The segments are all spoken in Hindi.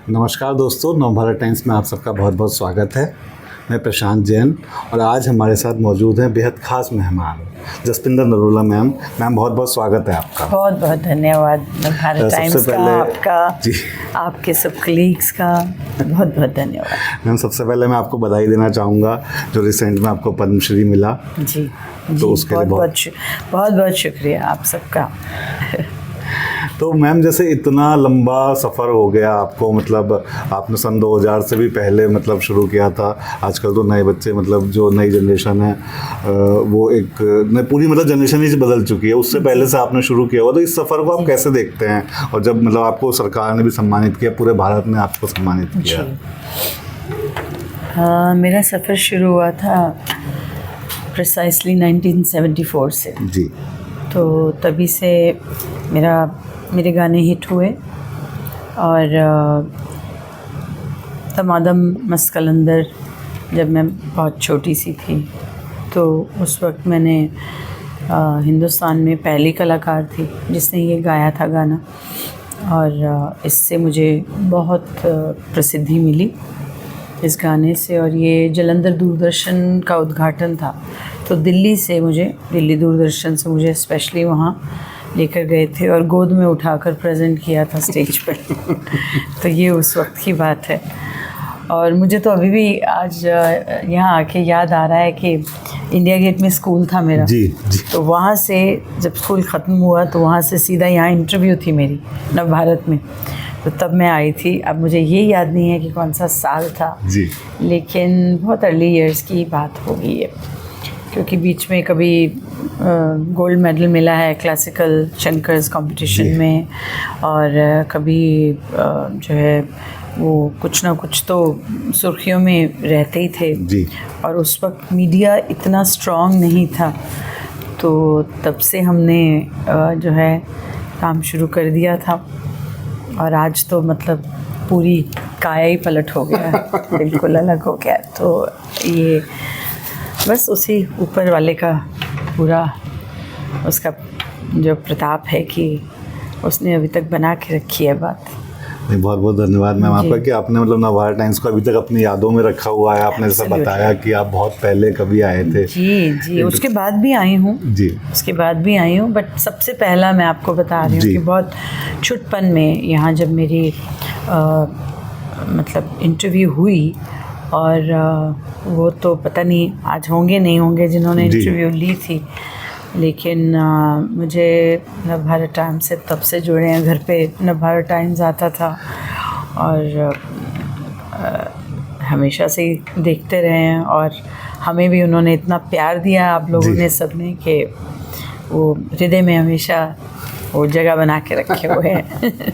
नमस्कार दोस्तों, नवभारत टाइम्स में आप सबका बहुत बहुत स्वागत है। मैं प्रशांत जैन और आज हमारे साथ मौजूद हैं बेहद ख़ास मेहमान जसपिंदर नरोला मैम। बहुत बहुत स्वागत है आपका। बहुत बहुत धन्यवाद नवभारत टाइम्स का, आपका जी, आपके सब कलीग्स का बहुत बहुत धन्यवाद। मैम सबसे पहले मैं आपको बधाई देना चाहूँगा जो रिसेंट में आपको पद्मश्री मिला। जी तो जी, उसके लिए बहुत बहुत शुक्रिया आप सबका। तो मैम जैसे इतना लंबा सफ़र हो गया आपको, मतलब आपने सन 2000 से भी पहले मतलब शुरू किया था। आजकल तो नए बच्चे मतलब जो नई जनरेशन है वो एक पूरी मतलब जनरेशन ही बदल चुकी है। उससे पहले से आपने शुरू किया हुआ, तो इस सफ़र को आप कैसे देखते हैं? और जब मतलब आपको सरकार ने भी सम्मानित किया, पूरे भारत ने आपको सम्मानित किया। मेरा सफ़र शुरू हुआ था प्रिसाइसली 1974 से। जी। तो तभी से मेरे गाने हिट हुए और तमादम मस्त कलंदर जब मैं बहुत छोटी सी थी तो उस वक्त मैंने हिंदुस्तान में पहली कलाकार थी जिसने ये गाया था गाना, और इससे मुझे बहुत प्रसिद्धि मिली इस गाने से। और ये जालंधर दूरदर्शन का उद्घाटन था, तो दिल्ली दूरदर्शन से मुझे स्पेशली वहाँ लेकर गए थे और गोद में उठाकर प्रेजेंट किया था स्टेज पर। तो ये उस वक्त की बात है। और मुझे तो अभी भी आज यहाँ आके याद आ रहा है कि इंडिया गेट में स्कूल था मेरा। जी जी। तो वहाँ से जब स्कूल ख़त्म हुआ तो वहाँ से सीधा यहाँ इंटरव्यू थी मेरी नवभारत में, तो तब मैं आई थी। अब मुझे ये याद नहीं है कि कौन सा साल था जी, लेकिन बहुत अर्ली ईयर्स की बात होगी ये, क्योंकि बीच में कभी गोल्ड मेडल मिला है क्लासिकल शंकर्स कंपटीशन में, और कभी जो है वो कुछ ना कुछ तो सुर्खियों में रहते ही थे जी। और उस वक्त मीडिया इतना स्ट्रॉन्ग नहीं था, तो तब से हमने जो है काम शुरू कर दिया था। और आज तो मतलब पूरी काया ही पलट हो गया है, बिल्कुल अलग हो गया। तो ये बस उसी ऊपर वाले का पूरा उसका जो प्रताप है कि उसने अभी तक बना के रखी है बात। नहीं, बहुत बहुत धन्यवाद मैम आपका कि आपने मतलब नवभारत टाइम्स को अभी तक अपनी यादों में रखा हुआ है। आपने जैसा बताया कि आप बहुत पहले कभी आए थे। जी जी, उसके बाद भी आई हूँ जी, उसके बाद भी आई हूँ, बट सबसे पहला मैं आपको बता रही हूँ कि बहुत छुटपन में यहाँ जब मेरी मतलब इंटरव्यू हुई, और वो तो पता नहीं आज होंगे नहीं होंगे जिन्होंने इंटरव्यू ली थी, लेकिन मुझे नवभारत टाइम्स से तब से जुड़े हैं। घर पे नवभारत टाइम्स आता था और हमेशा से ही देखते रहे हैं, और हमें भी उन्होंने इतना प्यार दिया आप लोगों ने सबने कि वो हृदय में हमेशा वो जगह बना के रखे हुए हैं।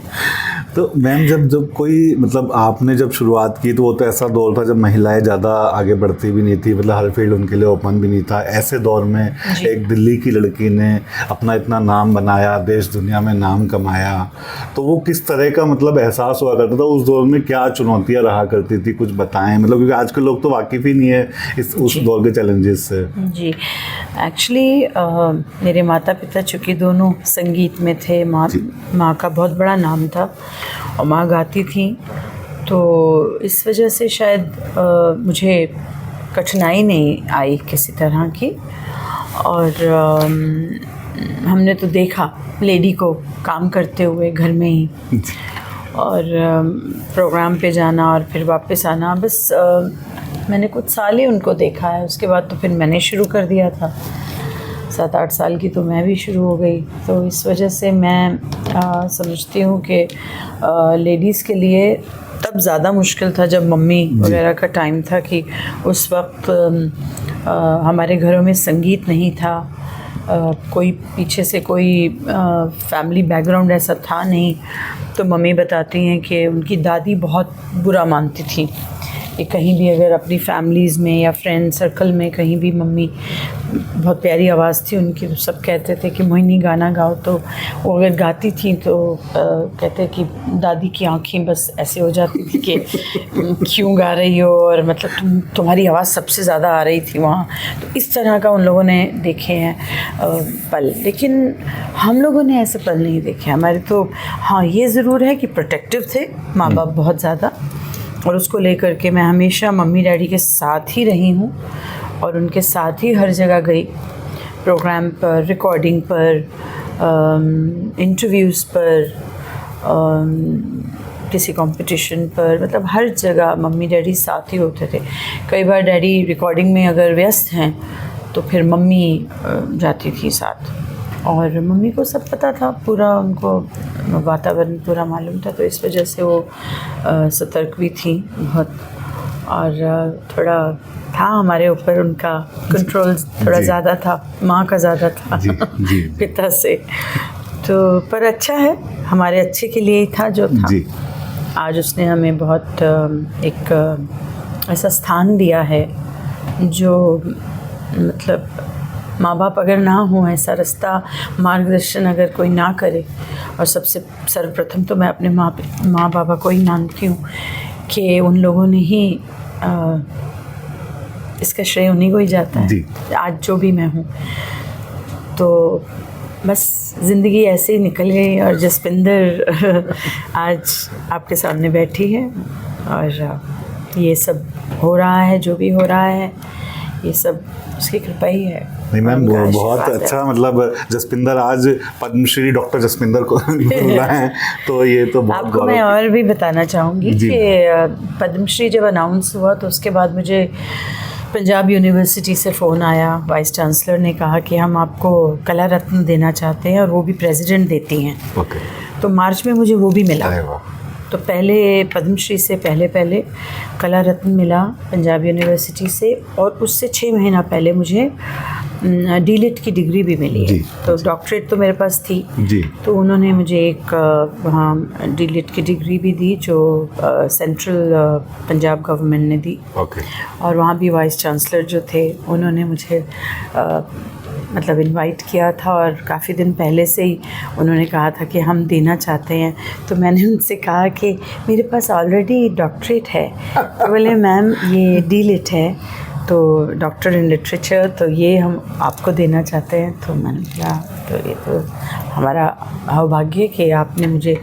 तो मैम जब कोई मतलब आपने जब शुरुआत की तो वो तो ऐसा दौर था जब महिलाएं ज़्यादा आगे बढ़ती भी नहीं थी, मतलब हर फील्ड उनके लिए ओपन भी नहीं था। ऐसे दौर में एक दिल्ली की लड़की ने अपना इतना नाम बनाया, देश दुनिया में नाम कमाया, तो वो किस तरह का मतलब एहसास हुआ करता था उस दौर में? क्या चुनौतियाँ रहा करती थी, कुछ बताएं, मतलब क्योंकि आज के लोग तो वाकिफ़ ही नहीं है उस दौर के चैलेंजेस से। जी, एक्चुअली मेरे माता पिता चूँकि दोनों संगीत में थे, माँ का बहुत बड़ा नाम था और माँ गाती थी, तो इस वजह से शायद मुझे कठिनाई नहीं आई किसी तरह की। और हमने तो देखा लेडी को काम करते हुए घर में ही, और प्रोग्राम पे जाना और फिर वापस आना, बस मैंने कुछ साल ही उनको देखा है। उसके बाद तो फिर मैंने शुरू कर दिया था, 7-8 साल की तो मैं भी शुरू हो गई। तो इस वजह से मैं समझती हूँ कि लेडीज़ के लिए तब ज़्यादा मुश्किल था जब मम्मी वगैरह का टाइम था, कि उस वक्त हमारे घरों में संगीत नहीं था, कोई पीछे से कोई फैमिली बैकग्राउंड ऐसा था नहीं। तो मम्मी बताती हैं कि उनकी दादी बहुत बुरा मानती थी कि कहीं भी अगर अपनी फैमिलीज़ में या फ्रेंड सर्कल में कहीं भी मम्मी, बहुत प्यारी आवाज़ थी उनकी, तो सब कहते थे कि मोहिनी गाना गाओ, तो वो अगर गाती थी तो कहते कि दादी की आंखें बस ऐसे हो जाती थी कि क्यों गा रही हो, और मतलब तुम्हारी आवाज़ सबसे ज़्यादा आ रही थी वहाँ। तो इस तरह का उन लोगों ने देखे हैं पल, लेकिन हम लोगों ने ऐसे पल नहीं देखे हमारे। तो हाँ, ये ज़रूर है कि प्रोटेक्टिव थे माँ बाप बहुत ज़्यादा, और उसको लेकर के मैं हमेशा मम्मी डैडी के साथ ही रही हूँ और उनके साथ ही हर जगह गई, प्रोग्राम पर, रिकॉर्डिंग पर, इंटरव्यूज़ पर, किसी कंपटीशन पर, मतलब हर जगह मम्मी डैडी साथ ही होते थे। कई बार डैडी रिकॉर्डिंग में अगर व्यस्त हैं तो फिर मम्मी जाती थी साथ, और मम्मी को सब पता था, पूरा उनको वातावरण पूरा मालूम था, तो इस वजह से वो सतर्क भी थी बहुत, और थोड़ा था हमारे ऊपर उनका कंट्रोल थोड़ा ज़्यादा था, माँ का ज़्यादा था जी। पिता से। तो पर अच्छा है, हमारे अच्छे के लिए ही था जो था। जी। आज उसने हमें बहुत एक ऐसा स्थान दिया है जो मतलब माँ बाप अगर ना हो, ऐसा रास्ता मार्गदर्शन अगर कोई ना करे, और सबसे सर्वप्रथम तो मैं अपने माँ बाबा को ही मानती हूँ कि उन लोगों ने ही इसका श्रेय उन्हीं को ही जाता है आज जो भी मैं हूँ। तो बस ज़िंदगी ऐसे ही निकल गई, और जसपिंदर आज आपके सामने बैठी है, और ये सब हो रहा है, जो भी हो रहा है ये सब उसकी कृपा ही है। नहीं मैम, बहुत अच्छा, मतलब जसपिंदर आज पद्मश्री डॉक्टर जसपिंदर को मिला है, तो ये तो बहुत आपको मैं और भी बताना चाहूँगी कि पद्मश्री जब अनाउंस हुआ तो उसके बाद मुझे पंजाब यूनिवर्सिटी से फ़ोन आया, वाइस चांसलर ने कहा कि हम आपको कला रत्न देना चाहते हैं, और वो भी प्रेसिडेंट देती हैं। तो मार्च में मुझे वो भी मिला। तो पहले पद्मश्री से पहले कला रत्न मिला पंजाब यूनिवर्सिटी से, और उससे 6 महीना पहले मुझे डीलिट की डिग्री भी मिली है। तो डॉक्टरेट तो मेरे पास थी जी। तो उन्होंने मुझे एक वहाँ डीलिट की डिग्री भी दी जो सेंट्रल पंजाब गवर्नमेंट ने दी। और वहाँ भी वाइस चांसलर जो थे उन्होंने मुझे मतलब इनवाइट किया था, और काफ़ी दिन पहले से ही उन्होंने कहा था कि हम देना चाहते हैं। तो मैंने उनसे कहा कि मेरे पास ऑलरेडी डॉक्टरेट है। तो बोले मैम ये डीलिट है, तो डॉक्टर इन लिटरेचर, तो ये हम आपको देना चाहते हैं। तो मैंने कहा तो ये तो हमारा सौभाग्य कि आपने मुझे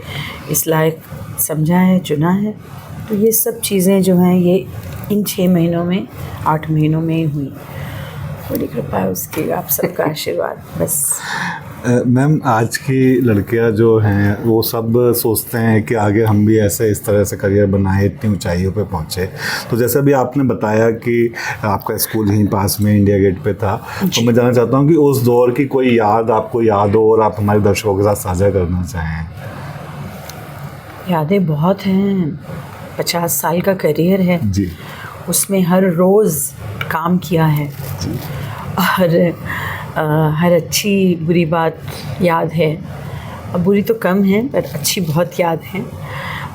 इस लायक समझा है, चुना है। तो ये सब चीज़ें जो हैं ये इन 6 महीनों में 8 महीनों में ही हुई। बड़ी कृपा है उसकी, आप सबका आशीर्वाद बस। मैम, आज की लड़कियां जो हैं वो सब सोचते हैं कि आगे हम भी ऐसे इस तरह से करियर बनाए, इतनी ऊंचाइयों पे पहुंचे। तो जैसे अभी आपने बताया कि आपका स्कूल यहीं पास में इंडिया गेट पे था, तो मैं जानना चाहता हूं कि उस दौर की कोई याद आपको याद हो और आप हमारे दर्शकों के साथ साझा करना चाहें। यादें बहुत हैं, 50 साल का करियर है जी, उसमें हर रोज़ काम किया है जी। और हर अच्छी बुरी बात याद है, अब बुरी तो कम है पर अच्छी बहुत याद है।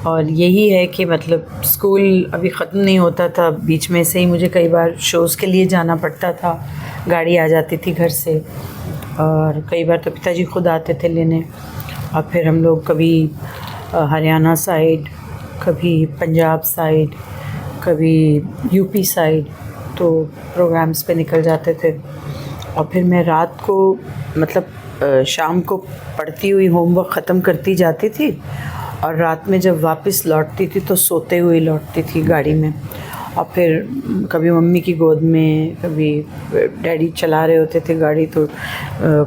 और यही है कि मतलब स्कूल अभी ख़त्म नहीं होता था, बीच में से ही मुझे कई बार शोज़ के लिए जाना पड़ता था, गाड़ी आ जाती थी घर से, और कई बार तो पिताजी खुद आते थे लेने। और फिर हम लोग कभी हरियाणा साइड, कभी पंजाब साइड, कभी यूपी साइड, तो प्रोग्राम्स पे निकल जाते थे। और फिर मैं रात को मतलब शाम को पढ़ती हुई होमवर्क ख़त्म करती जाती थी, और रात में जब वापस लौटती थी तो सोते हुए लौटती थी गाड़ी में। और फिर कभी मम्मी की गोद में, कभी डैडी चला रहे होते थे गाड़ी, तो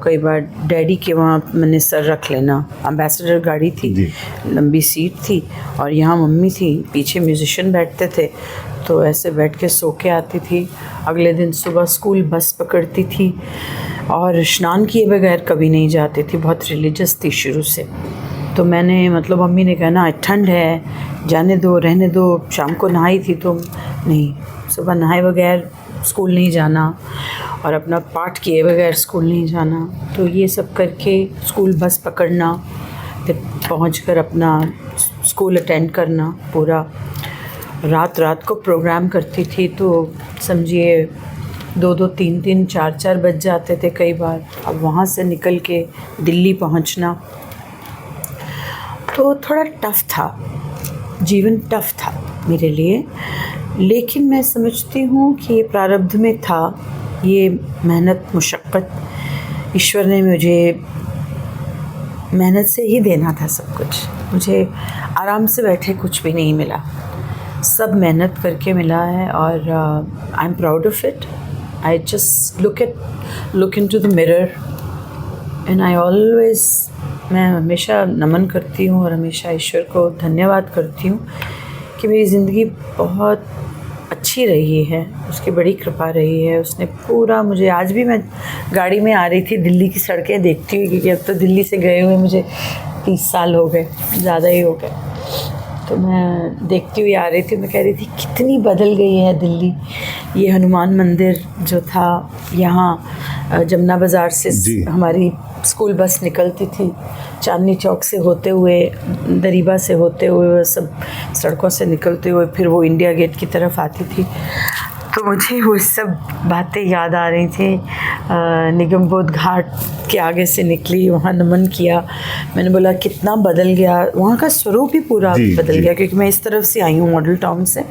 कई बार डैडी के वहाँ मैंने सर रख लेना। एम्बेसडर गाड़ी थी, लंबी सीट थी, और यहाँ मम्मी थी, पीछे म्यूजिशियन बैठते थे, तो ऐसे बैठ के सो के आती थी। अगले दिन सुबह स्कूल बस पकड़ती थी, और स्नान किए बगैर कभी नहीं जाती थी, बहुत रिलीजियस थी शुरू से। तो मैंने मतलब मम्मी ने कहना ठंड है, जाने दो, रहने दो, शाम को नहाई थी तो नहीं, सुबह नहाए बगैर स्कूल नहीं जाना, और अपना पाठ किए बगैर स्कूल नहीं जाना। तो ये सब करके स्कूल बस पकड़ना, फिर पहुंचकर अपना स्कूल अटेंड करना पूरा। रात रात को प्रोग्राम करती थी, तो समझिए 2-2, 3-3, 4-4 बज जाते थे कई बार। अब वहाँ से निकल के दिल्ली पहुँचना तो थोड़ा टफ़ था, जीवन टफ़ था मेरे लिए। लेकिन मैं समझती हूँ कि ये प्रारब्ध में था, ये मेहनत मुशक्क़त ईश्वर ने मुझे मेहनत से ही देना था सब कुछ। मुझे आराम से बैठे कुछ भी नहीं मिला, सब मेहनत करके मिला है। और I am proud of it. I just look into the mirror and I always, मैं हमेशा नमन करती हूँ और हमेशा ईश्वर को धन्यवाद करती हूँ कि मेरी ज़िंदगी बहुत अच्छी रही है, उसकी बड़ी कृपा रही है। उसने पूरा मुझे, आज भी मैं गाड़ी में आ रही थी, दिल्ली की सड़कें देखती हुई, क्योंकि अब तो दिल्ली से गए हुए मुझे 30 साल हो गए, ज़्यादा ही हो गए। तो मैं देखती हुई आ रही थी, मैं कह रही थी कितनी बदल गई है दिल्ली। ये हनुमान मंदिर जो था यहाँ, जमुना बाज़ार से हमारी स्कूल बस निकलती थी, चांदनी चौक से होते हुए, दरीबा से होते हुए, सब सड़कों से निकलते हुए फिर वो इंडिया गेट की तरफ आती थी। तो मुझे वो सब बातें याद आ रही थी। निगम बोध घाट के आगे से निकली, वहाँ नमन किया, मैंने बोला कितना बदल गया, वहाँ का स्वरूप ही पूरा बदल गया, क्योंकि मैं इस तरफ से आई हूँ मॉडल टाउन से,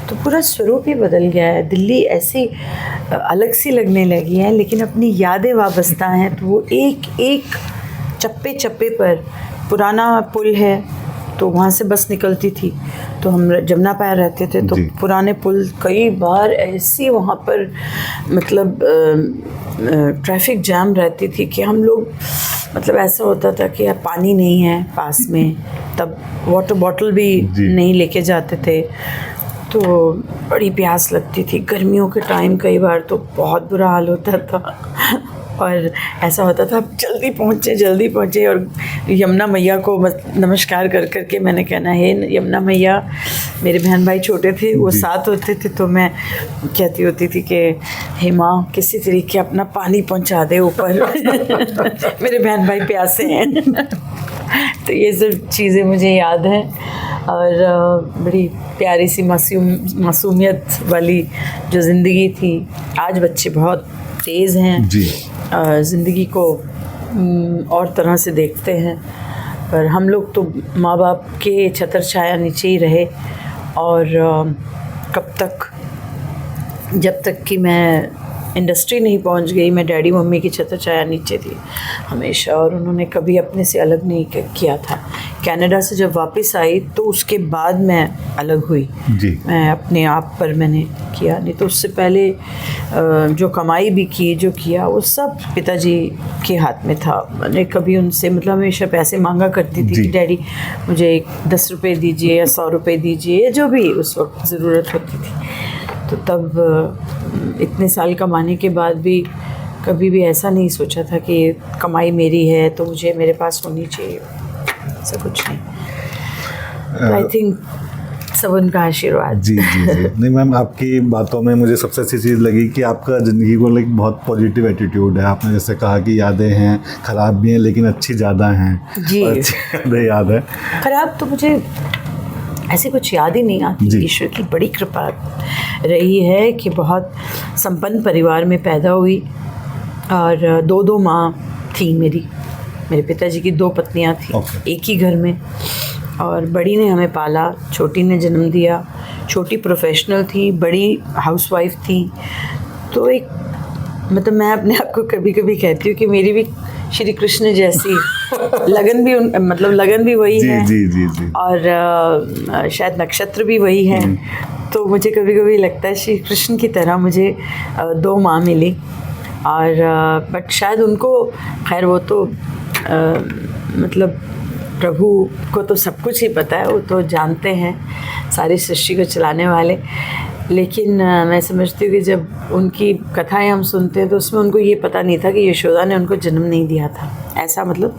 तो पूरा स्वरूप ही बदल गया है। दिल्ली ऐसी अलग सी लगने लगी है, लेकिन अपनी यादें वाबस्ता हैं। तो वो एक एक चप्पे चप्पे पर पुराना पुल है, तो वहाँ से बस निकलती थी, तो हम जमुना पार रहते थे, तो पुराने पुल कई बार ऐसी वहाँ पर मतलब ट्रैफिक जैम रहती थी कि हम लोग, मतलब ऐसा होता था कि यार पानी नहीं है पास में, तब वाटर बॉटल भी नहीं लेके जाते थे, तो बड़ी प्यास लगती थी। गर्मियों के टाइम कई बार तो बहुत बुरा हाल होता था और ऐसा होता था जल्दी पहुँचे। और यमुना मैया को नमस्कार कर करके मैंने कहना, हे यमुना मैया, मेरे बहन भाई छोटे थे, वो साथ होते थे, तो मैं कहती होती थी कि हे माँ, किसी तरीके अपना पानी पहुँचा दे ऊपर मेरे बहन भाई प्यासे हैं तो ये सब चीज़ें मुझे याद हैं। और बड़ी प्यारी सी मासूमियत वाली जो ज़िंदगी थी। आज बच्चे बहुत तेज़ हैं, ज़िंदगी को और तरह से देखते हैं, पर हम लोग तो माँ बाप के छत्र छाया नीचे ही रहे। और कब तक, जब तक कि मैं इंडस्ट्री नहीं पहुंच गई, मैं डैडी मम्मी की छत्र छाया नीचे थी हमेशा, और उन्होंने कभी अपने से अलग नहीं किया था। कनाडा से जब वापस आई तो उसके बाद मैं अलग हुई, मैं अपने आप पर मैंने किया, नहीं तो उससे पहले जो कमाई भी की, जो किया, वो सब पिताजी के हाथ में था। मैंने कभी उनसे, मतलब हमेशा पैसे मांगा करती थी कि डैडी मुझे 10 रुपये दीजिए या 100 रुपये दीजिए, जो भी उस वक्त ज़रूरत होती थी। तो तब इतने साल कमाने के बाद भी कभी भी ऐसा नहीं सोचा था कि कमाई मेरी है तो मुझे मेरे पास होनी चाहिए, ऐसा कुछ नहीं। आई थिंक सब उनका आशीर्वाद। जी नहीं मैम, आपकी बातों में मुझे सबसे अच्छी चीज़ लगी कि आपका ज़िंदगी को लाइक बहुत पॉजिटिव एटीट्यूड है। आपने जैसे कहा कि यादें हैं, ख़राब भी हैं लेकिन अच्छी ज़्यादा हैं जी, अच्छी यादें याद है। ख़राब तो मुझे ऐसी कुछ याद ही नहीं आती। ईश्वर की बड़ी कृपा रही है कि बहुत संपन्न परिवार में पैदा हुई, और 2 माँ थी मेरे पिताजी की 2 पत्नियाँ थी एक ही घर में, और बड़ी ने हमें पाला, छोटी ने जन्म दिया। छोटी प्रोफेशनल थी, बड़ी हाउसवाइफ थी। तो एक, मतलब मैं अपने आप को कभी कभी कहती हूँ कि मेरी भी श्री कृष्ण जैसी लगन भी मतलब लगन भी वही है जी। और शायद नक्षत्र भी वही है। तो मुझे कभी कभी लगता है श्री कृष्ण की तरह मुझे 2 माँ मिली। और बट शायद उनको, खैर वो तो मतलब प्रभु को तो सब कुछ ही पता है, वो तो जानते हैं सारी सृष्टि को चलाने वाले। लेकिन मैं समझती हूँ कि जब उनकी कथाएं हम सुनते हैं तो उसमें उनको ये पता नहीं था कि यशोदा ने उनको जन्म नहीं दिया था, ऐसा मतलब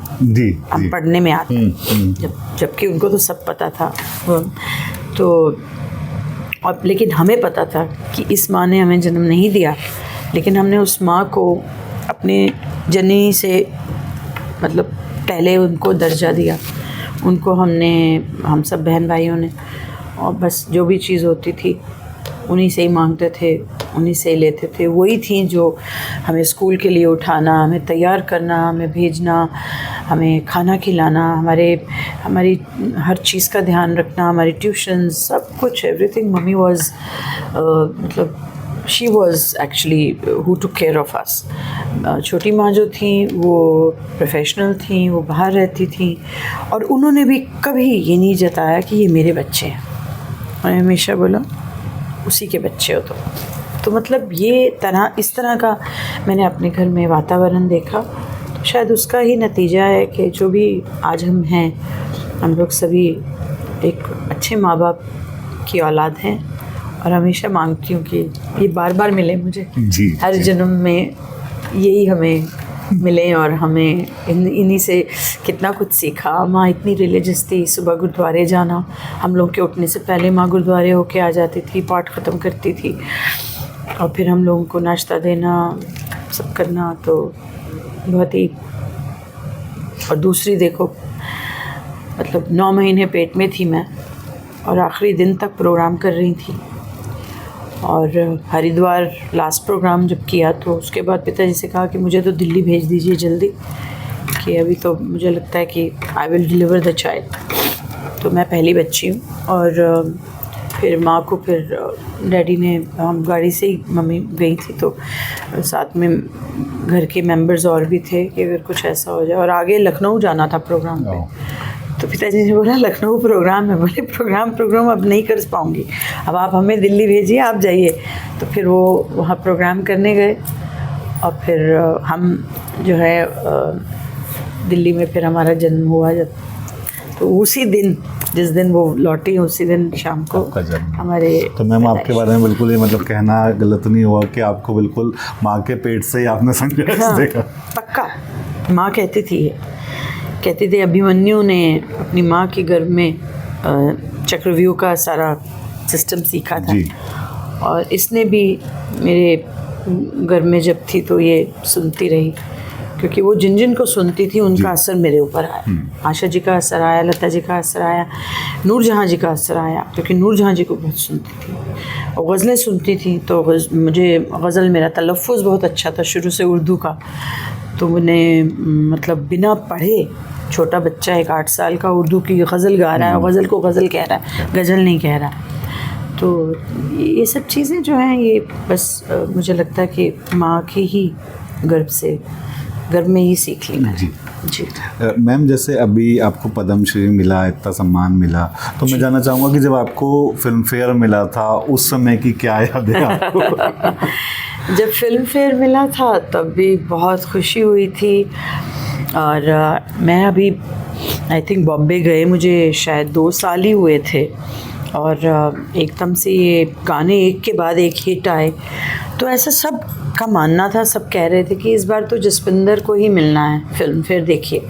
हम पढ़ने में आता है, जबकि उनको तो सब पता था। तो और लेकिन हमें पता था कि इस माँ ने हमें जन्म नहीं दिया, लेकिन हमने उस माँ को अपने जननी से मतलब पहले उनको दर्जा दिया। उनको हम सब बहन भाइयों ने और बस जो भी चीज़ होती थी उन्हीं से ही मांगते थे, उन्हीं से ही लेते थे। वही थी जो हमें स्कूल के लिए उठाना, हमें तैयार करना, हमें भेजना, हमें खाना खिलाना, हमारी हर चीज़ का ध्यान रखना, हमारी ट्यूशन, सब कुछ, एवरीथिंग। मम्मी वाज मतलब she was actually who took care of us. छोटी माँ जो थी वो प्रोफेशनल थी, वो बाहर रहती थी, और उन्होंने भी कभी ये नहीं जताया कि ये मेरे बच्चे हैं। और हमेशा बोला उसी के बच्चे हो तो मतलब ये इस तरह का मैंने अपने घर में वातावरण देखा। तो शायद उसका ही नतीजा है कि जो भी आज हम हैं, हम लोग सभी एक अच्छे माँ बाप की औलाद हैं। और हमेशा मांगती हूँ कि ये बार बार मिले मुझे, जी, हर जन्म में यही हमें मिले। और हमें इन्हीं से कितना कुछ सीखा। माँ इतनी रिलीजियस थी, सुबह गुरुद्वारे जाना, हम लोग के उठने से पहले माँ गुरुद्वारे होके आ जाती थी, पाठ ख़त्म करती थी, और फिर हम लोगों को नाश्ता देना, सब करना। तो बहुत ही, और दूसरी देखो, मतलब 9 महीने पेट में थी मैं, और आखिरी दिन तक प्रोग्राम कर रही थी। और हरिद्वार लास्ट प्रोग्राम जब किया तो उसके बाद पिताजी से कहा कि मुझे तो दिल्ली भेज दीजिए जल्दी, कि अभी तो मुझे लगता है कि I will deliver the child. तो मैं पहली बच्ची हूँ। और फिर माँ को, फिर डैडी ने, हम गाड़ी से ही, मम्मी गई थी तो साथ में घर के मेंबर्स और भी थे कि अगर कुछ ऐसा हो जाए। और आगे लखनऊ जाना था प्रोग्राम पे। तो पिताजी ने बोला लखनऊ प्रोग्राम है। बोले प्रोग्राम अब नहीं कर पाऊँगी, अब आप हमें दिल्ली भेजिए, आप जाइए। तो फिर वो वहाँ प्रोग्राम करने गए, और फिर हम जो है दिल्ली में फिर हमारा जन्म हुआ जब। तो उसी दिन, जिस दिन वो लौटी, उसी दिन शाम को हमारे। तो मैम आपके बारे में बिल्कुल ही मतलब कहना गलत नहीं हुआ कि आपको बिल्कुल माँ के पेट से ही आपने संघर्ष देखा। पक्का माँ कहती थी, कहती थी अभिमन्यु ने अपनी माँ के गर्भ में चक्रव्यूह का सारा सिस्टम सीखा था, और इसने भी मेरे गर्भ में जब थी तो ये सुनती रही, क्योंकि वो जिन जिन को सुनती थी उनका असर मेरे ऊपर आया। आशा जी का असर आया, लता जी का असर आया, नूरजहाँ जी का असर आया, क्योंकि नूरजहाँ जी को बहुत सुनती थी और गज़लें सुनती थी। तो मुझे गज़ल, मेरा तलफ़्फ़ुज़ बहुत अच्छा था शुरू से उर्दू का। तो उन्हें मतलब बिना पढ़े, छोटा बच्चा 8 साल का उर्दू की गज़ल गा रहा है, गज़ल को गज़ल कह रहा है, गज़ल नहीं कह रहा है। तो ये सब चीज़ें जो हैं, ये बस मुझे लगता है कि माँ के ही गर्भ में ही सीख ली मैंने। जी मैम, जैसे अभी आपको पद्म श्री मिला, इतना सम्मान मिला, तो मैं जानना चाहूँगा कि जब आपको फिल्म फेयर मिला था उस समय की क्या याद है आपको? जब फिल्म फेयर मिला था तब भी बहुत खुशी हुई थी। और मैं अभी आई थिंक बॉम्बे गए मुझे शायद 2 साल ही हुए थे, और एकदम से ये गाने एक के बाद एक हिट आए। तो ऐसा सब का मानना था, सब कह रहे थे कि इस बार तो जसविंदर को ही मिलना है फिल्म फेयर, देखिए।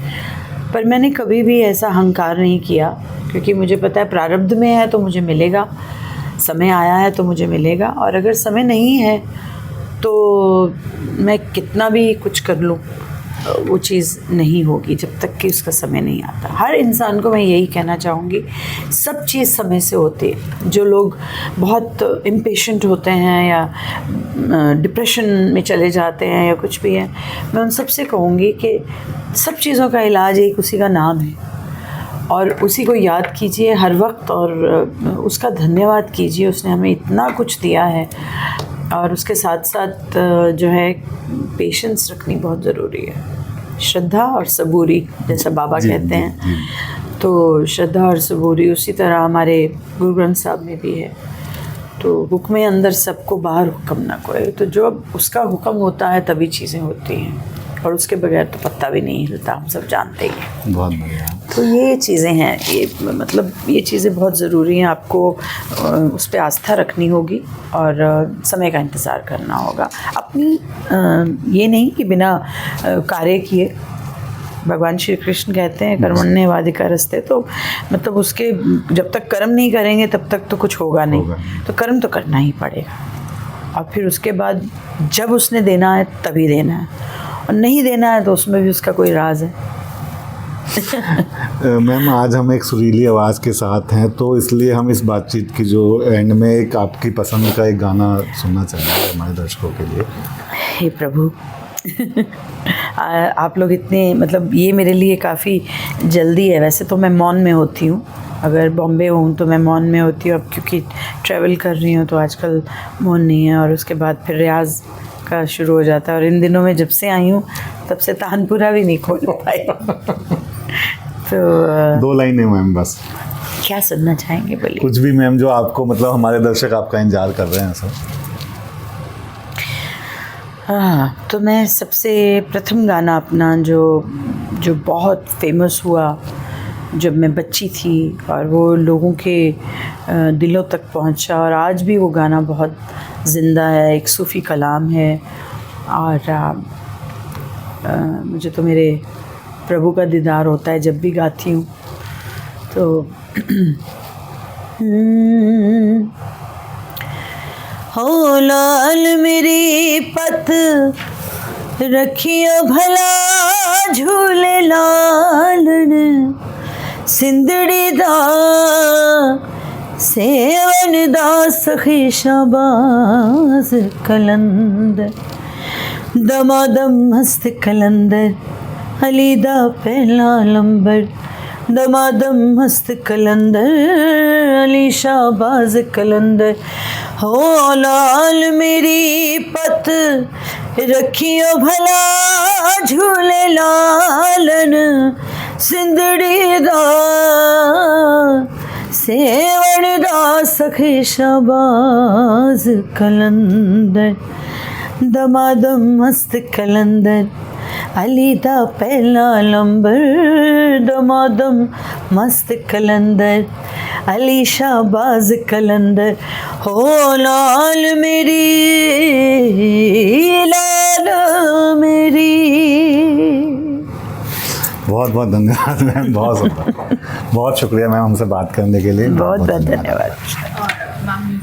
पर मैंने कभी भी ऐसा अहंकार नहीं किया, क्योंकि मुझे पता है प्रारब्ध में है तो मुझे मिलेगा, समय आया है तो मुझे मिलेगा। और अगर समय नहीं है तो मैं कितना भी कुछ कर लूँ, वो चीज़ नहीं होगी जब तक कि उसका समय नहीं आता। हर इंसान को मैं यही कहना चाहूँगी, सब चीज़ समय से होती है। जो लोग बहुत इम्पेशेंट होते हैं या डिप्रेशन में चले जाते हैं या कुछ भी है, मैं उन सब से कहूँगी कि सब चीज़ों का इलाज एक उसी का नाम है, और उसी को याद कीजिए हर वक्त, और उसका धन्यवाद कीजिए, उसने हमें इतना कुछ दिया है। और उसके साथ साथ जो है पेशेंस रखनी बहुत ज़रूरी है, श्रद्धा और सबूरी, जैसा बाबा कहते हैं। तो श्रद्धा और सबूरी उसी तरह हमारे गुरु ग्रंथ साहब में भी है। तो हुक्म अंदर सबको बाहर हुक्म ना कोई। तो जो उसका हुक्म होता है तभी चीज़ें होती हैं, और उसके बगैर तो पत्ता भी नहीं हिलता, हम सब जानते ही हैं। बहुत बढ़िया। तो ये चीज़ें हैं, ये मतलब ये चीज़ें बहुत ज़रूरी हैं। आपको उस पर आस्था रखनी होगी और समय का इंतज़ार करना होगा। अपनी ये नहीं कि बिना कार्य किए, भगवान श्री कृष्ण कहते हैं कर्मण्येवाधिकारस्ते, तो मतलब उसके जब तक कर्म नहीं करेंगे तब तक तो कुछ होगा नहीं। तो कर्म तो करना ही पड़ेगा, और फिर उसके बाद जब उसने देना है तभी देना है, और नहीं देना है तो उसमें भी उसका कोई राज है। मैम आज हम एक सुरीली आवाज़ के साथ हैं, तो इसलिए हम इस बातचीत की जो एंड में एक आपकी पसंद का एक गाना सुनना चाहेंगे हमारे दर्शकों के लिए। हे प्रभु आप लोग इतने मतलब ये मेरे लिए काफ़ी जल्दी है। वैसे तो मैं मौन में होती हूँ, अगर बॉम्बे हूँ तो मैं मौन में होती हूँ। अब क्योंकि ट्रैवल कर रही हूँ तो आजकल मौन नहीं है, और उसके बाद फिर रियाज़ का शुरू हो जाता है। और इन दिनों में जब से आई हूँ तब से तानपुरा भी नहीं खोल पाई। तो 2 लाइनें मैम बस, क्या सुनना चाहेंगे बोलिए। कुछ भी मैम जो आपको मतलब हमारे दर्शक आपका इंतजार कर रहे हैं सर। हाँ, तो मैं सबसे प्रथम गाना अपना जो बहुत फेमस हुआ जब मैं बच्ची थी और वो लोगों के दिलों तक पहुंचा, और आज भी वो गाना बहुत ज़िंदा है, एक सूफ़ी कलाम है। और मुझे तो मेरे प्रभु का दीदार होता है जब भी गाती हूँ। तो हो लाल मेरी पत रखियो भला झूले लालन, सिंदड़ी दा सेवन दा सखी शाबाज कलंदर, दमादम मस्त कलंदर अली दा पहला लंबर, दमादम मस्त कलंदर अली शाबाज कलंदर। हो लाल मेरी पत रखियो भला झूले लालन, सिंदड़ी दा सेवण दा सखी शाबाज कलंदर, दमादम मस्त कलंदर अली दा पहला लंबर, दमादम मस्त कलंदर अली शाबाज कलंदर। हो लाल मेरी लाल मेरी। बहुत बहुत धन्यवाद मैम, बहुत शुक्रिया मैम हमसे बात करने के लिए। बहुत बहुत धन्यवाद। और मैम